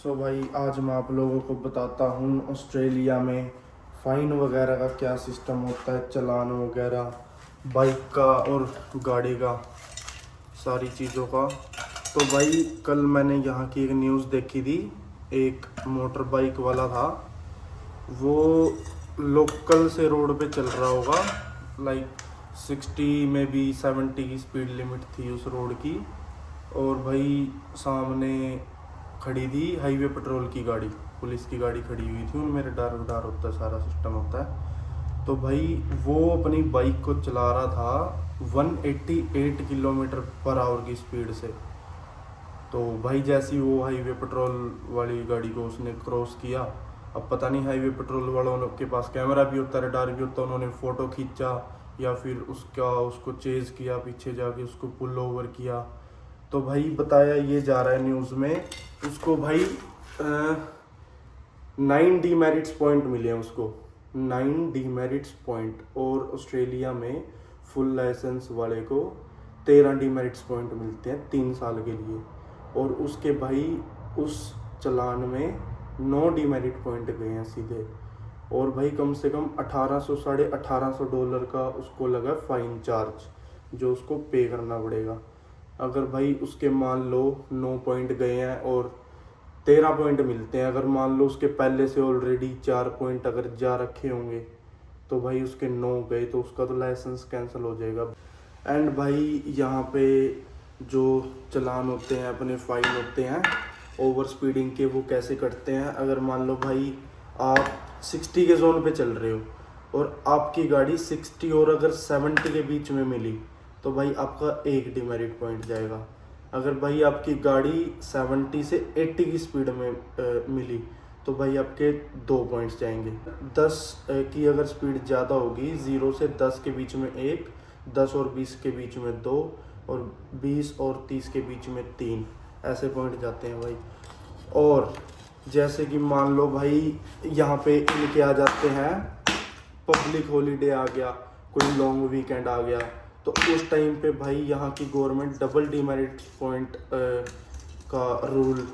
सो भाई आज मैं आप लोगों को बताता हूँ ऑस्ट्रेलिया में फ़ाइन वगैरह का क्या सिस्टम होता है, चालान वगैरह बाइक का और गाड़ी का, सारी चीज़ों का। तो भाई कल मैंने यहाँ की एक न्यूज़ देखी थी। एक मोटर बाइक वाला था, वो लोकल से रोड पे चल रहा होगा, लाइक 60 में भी 70 की स्पीड लिमिट थी उस रोड की। और भाई सामने खड़ी थी हाईवे पेट्रोल की गाड़ी, पुलिस की गाड़ी खड़ी हुई थी, उनमें रडार वडार होता है, सारा सिस्टम होता है। तो भाई वो अपनी बाइक को चला रहा था 188 किलोमीटर पर आवर की स्पीड से। तो भाई जैसी वो हाईवे पेट्रोल वाली गाड़ी को उसने क्रॉस किया, अब पता नहीं हाईवे पेट्रोल वालों के पास कैमरा भी होता है, रडार भी होता है, उन्होंने फ़ोटो खींचा या फिर उसको चेज़ किया, पीछे जाके उसको पुल ओवर किया। तो भाई बताया ये जा रहा है न्यूज़ में, उसको भाई 9 डीमेरिट्स पॉइंट मिले हैं उसको, 9 डीमेरिट्स पॉइंट। और ऑस्ट्रेलिया में फुल लाइसेंस वाले को 13 डीमेरिट्स पॉइंट मिलते हैं 3 साल के लिए। और उसके भाई उस चालान में 9 डीमेरिट पॉइंट गए हैं सीधे। और भाई कम से कम 1800 $1850 का उसको लगा फ़ाइन चार्ज, जो उसको पे करना पड़ेगा। अगर भाई उसके मान लो 9 पॉइंट गए हैं और 13 पॉइंट मिलते हैं, अगर मान लो उसके पहले से ऑलरेडी 4 पॉइंट अगर जा रखे होंगे, तो भाई उसके 9 गए तो उसका तो लाइसेंस कैंसिल हो जाएगा। एंड भाई यहाँ पे जो चालान होते हैं, अपने फ़ाइन होते हैं ओवर स्पीडिंग के, वो कैसे कटते हैं। अगर मान लो भाई आप 60 के जोन पे चल रहे हो और आपकी गाड़ी 60 और अगर 70 के बीच में मिली, तो भाई आपका 1 डिमेरिट पॉइंट जाएगा। अगर भाई आपकी गाड़ी 70 से 80 की स्पीड में मिली, तो भाई आपके 2 पॉइंट्स जाएंगे। 10 की अगर स्पीड ज़्यादा होगी, 0 से 10 के बीच में 1, 10 और 20 के बीच में 2, और 20 और 30 के बीच में 3, ऐसे पॉइंट जाते हैं भाई। और जैसे कि मान लो भाई यहाँ पे इनके आ जाते हैं, पब्लिक हॉलीडे आ गया, कोई लॉन्ग वीकेंड आ गया, तो उस टाइम पे भाई यहाँ की गवर्नमेंट डबल डीमेरिट पॉइंट का रूल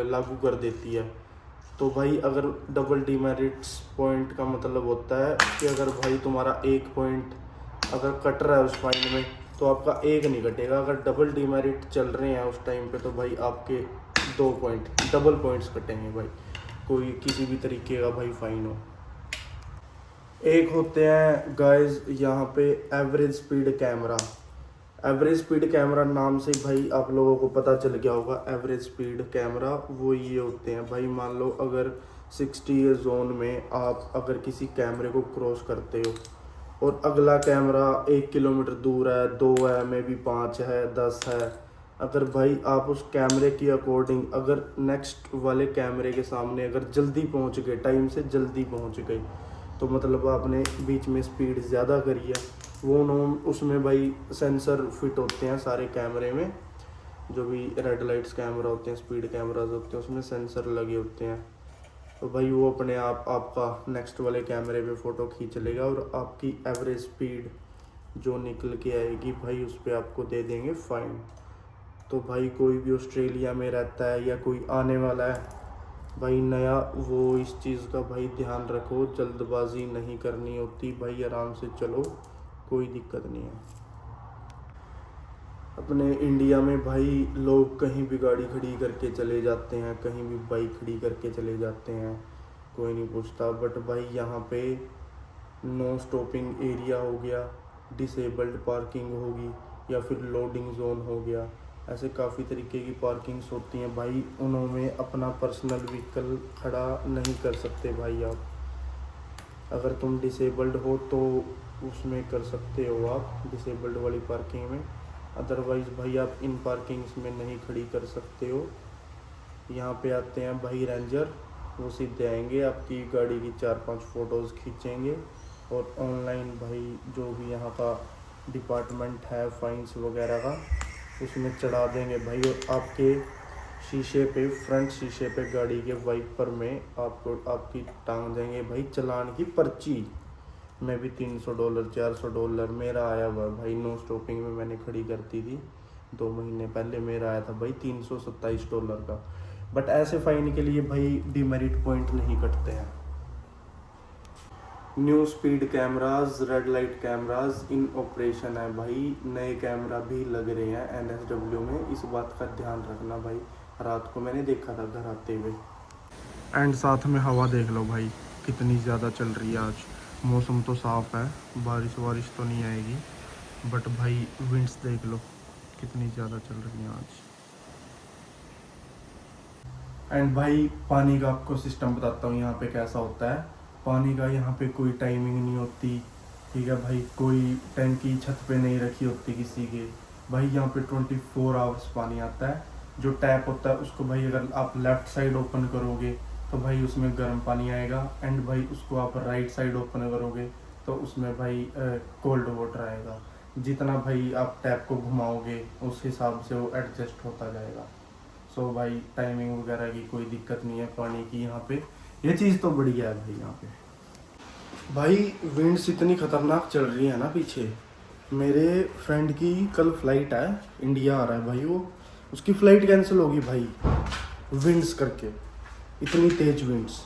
लागू कर देती है। तो भाई अगर डबल डीमेरिट्स पॉइंट का मतलब होता है कि अगर भाई तुम्हारा 1 पॉइंट अगर कट रहा है उस फाइन में, तो आपका 1 नहीं कटेगा। अगर डबल डीमेरिट चल रहे हैं उस टाइम पे, तो भाई आपके 2 पॉइंट डबल पॉइंट्स कटेंगे भाई, कोई किसी भी तरीके का भाई फाइन हो। एक होते हैं गाइस यहाँ पे average speed camera. Average speed camera नाम से भाई आप लोगों को पता चल गया होगा, एवरेज स्पीड कैमरा वो ये होते हैं भाई। मान लो अगर 60 जोन में आप अगर किसी कैमरे को क्रॉस करते हो और अगला कैमरा 1 किलोमीटर दूर है, 2 है, मे बी 5 है, 10 है, अगर भाई आप उस कैमरे की अकॉर्डिंग अगर नेक्स्ट वाले कैमरे के सामने अगर जल्दी पहुंच गए, टाइम से जल्दी पहुंच गए, तो मतलब आपने बीच में स्पीड ज़्यादा करी है। वो नोम उसमें भाई सेंसर फिट होते हैं सारे कैमरे में, जो भी रेड लाइट्स कैमरा होते हैं, स्पीड कैमराज होते हैं, उसमें सेंसर लगे होते हैं। तो भाई वो अपने आप आपका नेक्स्ट वाले कैमरे पे फ़ोटो खींच लेगा और आपकी एवरेज स्पीड जो निकल के आएगी भाई उस पर आपको दे देंगे फ़ाइन। तो भाई कोई भी ऑस्ट्रेलिया में रहता है या कोई आने वाला है भाई नया, वो इस चीज़ का भाई ध्यान रखो, जल्दबाजी नहीं करनी होती भाई, आराम से चलो, कोई दिक्कत नहीं है। अपने इंडिया में भाई लोग कहीं भी गाड़ी खड़ी करके चले जाते हैं, कहीं भी बाइक खड़ी करके चले जाते हैं, कोई नहीं पूछता। बट भाई यहाँ पे नो स्टॉपिंग एरिया हो गया, डिसेबल्ड पार्किंग होगी, या फिर लोडिंग जोन हो गया, ऐसे काफ़ी तरीके की पार्किंग्स होती हैं भाई। उन्होंने अपना पर्सनल व्हीकल खड़ा नहीं कर सकते भाई आप। अगर तुम डिसेबल्ड हो तो उसमें कर सकते हो आप, डिसेबल्ड वाली पार्किंग में, अदरवाइज़ भाई आप इन पार्किंग्स में नहीं खड़ी कर सकते हो। यहाँ पे आते हैं भाई रेंजर, वो सीधे आएंगे, आपकी गाड़ी की 4-5 फ़ोटोज़ खींचेंगे और ऑनलाइन भाई जो भी यहाँ का डिपार्टमेंट है फाइन्स वगैरह का, उसमें चढ़ा देंगे भाई। और आपके शीशे पे, फ्रंट शीशे पे गाड़ी के वाइपर में आपको आपकी टांग देंगे भाई चालान की पर्ची में भी $300 $400 मेरा आया हुआ भाई। नो स्टॉपिंग में मैंने खड़ी करती थी 2 महीने पहले, मेरा आया था भाई $327 का। बट ऐसे फ़ाइन के लिए भाई डीमेरिट पॉइंट नहीं कटते हैं। New speed cameras, red light cameras इन ऑपरेशन है भाई। नए कैमरा भी लग रहे हैं NSW में, इस बात का ध्यान रखना भाई। रात को मैंने देखा था घर आते हुए। एंड साथ में हवा देख लो भाई कितनी ज़्यादा चल रही है आज। मौसम तो साफ़ है, बारिश तो नहीं आएगी, बट भाई विंड्स देख लो कितनी ज़्यादा चल रही है आज। एंड भाई पानी का आपको सिस्टम बताता हूँ यहाँ पे कैसा होता है। पानी का यहाँ पे कोई टाइमिंग नहीं होती, ठीक है भाई। कोई टैंकी छत पे नहीं रखी होती किसी के भाई। यहाँ पे 24 आवर्स पानी आता है। जो टैप होता है उसको भाई अगर आप लेफ़्ट साइड ओपन करोगे तो भाई उसमें गर्म पानी आएगा, एंड भाई उसको आप राइट साइड ओपन करोगे तो उसमें भाई कोल्ड वाटर आएगा। जितना भाई आप टैप को घुमाओगे उस हिसाब से वो एडजस्ट होता जाएगा। सो भाई टाइमिंग वगैरह की कोई दिक्कत नहीं है पानी की यहाँ पे। ये चीज़ तो बढ़िया है भाई यहाँ पे। भाई विंड्स इतनी ख़तरनाक चल रही है ना पीछे। मेरे फ्रेंड की कल फ्लाइट है, इंडिया आ रहा है भाई वो, उसकी फ़्लाइट कैंसिल होगी भाई विंड्स करके, इतनी तेज विंड्स।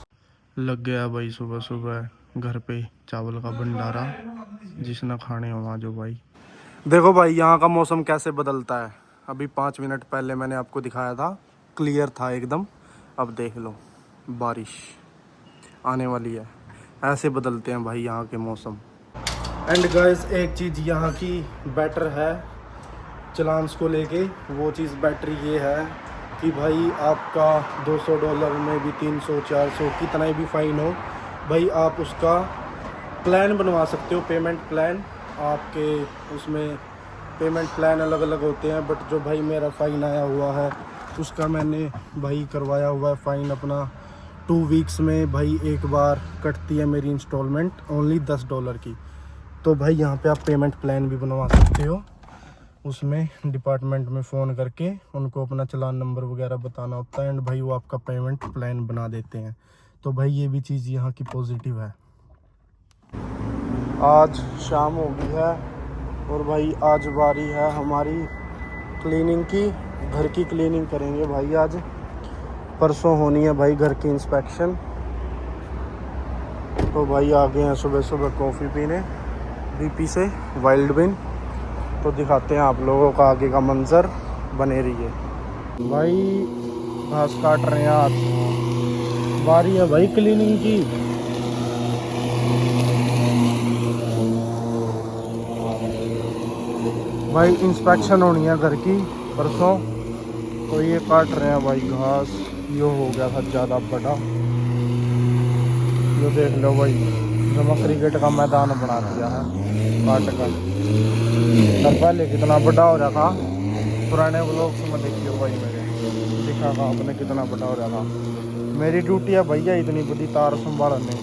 लग गया भाई सुबह सुबह घर पे चावल का भंडारा, जिसने खाने हो आज भाई। देखो भाई यहाँ का मौसम कैसे बदलता है। अभी 5 मिनट पहले मैंने आपको दिखाया था क्लियर था एकदम, अब देख लो बारिश आने वाली है। ऐसे बदलते हैं भाई यहाँ के मौसम। एंड गाइस एक चीज़ यहाँ की बेटर है चलान्स को लेके, वो चीज़ बेटर ये है कि भाई आपका $200 में भी 300 400 कितना भी फ़ाइन हो भाई, आप उसका प्लान बनवा सकते हो, पेमेंट प्लान। आपके उसमें पेमेंट प्लान अलग अलग होते हैं, बट जो भाई मेरा फ़ाइन आया हुआ है उसका मैंने भाई करवाया हुआ है फ़ाइन अपना 2 वीक्स में भाई एक बार कटती है मेरी इंस्टॉलमेंट ओनली $10 की। तो भाई यहाँ पे आप पेमेंट प्लान भी बनवा सकते हो। उसमें डिपार्टमेंट में फ़ोन करके उनको अपना चालान नंबर वगैरह बताना होता है, एंड भाई वो आपका पेमेंट प्लान बना देते हैं। तो भाई ये भी चीज़ यहाँ की पॉजिटिव है। आज शाम हो गई है और भाई आज बारी है हमारी क्लीनिंग की। घर की क्लीनिंग करेंगे भाई आज, परसों होनी है भाई घर की इंस्पेक्शन। तो भाई आ गए हैं सुबह सुबह कॉफ़ी पीने BP से वाइल्ड बिन। तो दिखाते हैं आप लोगों का आगे का मंजर, बने रहिए। भाई घास काट रहे हैं आज, बारी है भाई क्लीनिंग की। भाई इंस्पेक्शन होनी है घर की परसों, तो ये काट रहे हैं भाई घास। ये हो गया था ज़्यादा बड़ा, ये देख लो भाई जमा क्रिकेट का मैदान बना दिया है काट कर। तब पहले कितना बड़ा हो रहा था, पुराने व्लॉग्स में देखिए भाई मेरे, दिखा था आपने कितना बड़ा हो रहा था। मेरी ड्यूटी है भैया इतनी बड़ी तार संभालने।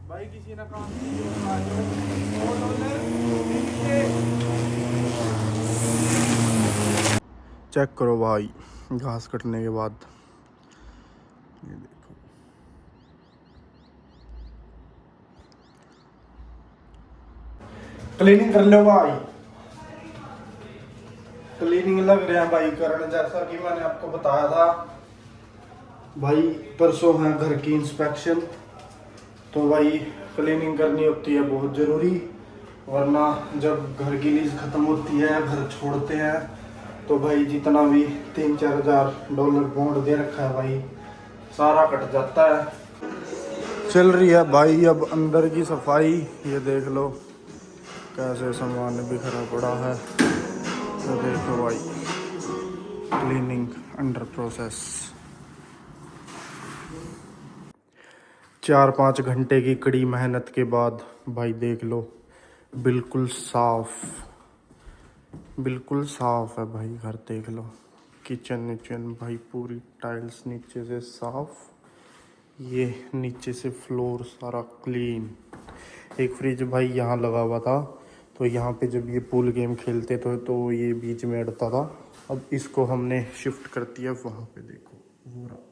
भाई किसी ने काम चेक करो भाई घास कटने के बाद, ये देखो। क्लीनिंग कर लो भाई, क्लीनिंग लग रहे हैं भाई करने, जैसा कि मैंने आपको बताया था भाई परसों है घर की इंस्पेक्शन। तो भाई क्लीनिंग करनी होती है बहुत ज़रूरी, वरना जब घर की लीज ख़त्म होती है, घर छोड़ते हैं, तो भाई जितना भी 3-4 हज़ार डॉलर बॉन्ड दे रखा है भाई सारा कट जाता है। चल रही है भाई अब अंदर की सफाई, ये देख लो कैसे सामान बिखरा पड़ा है। तो देखो भाई, क्लीनिंग अंडर प्रोसेस। 4-5 घंटे की कड़ी मेहनत के बाद भाई देख लो, बिल्कुल साफ, बिल्कुल साफ है भाई घर। देख लो किचन भाई पूरी टाइल्स नीचे से साफ, ये नीचे से फ्लोर सारा क्लीन। एक फ्रिज भाई यहाँ लगा हुआ था, तो यहाँ पे जब ये पूल गेम खेलते थे तो ये बीच में अड़ता था। अब इसको हमने शिफ्ट कर दिया वहाँ पे, देखो वो रहा।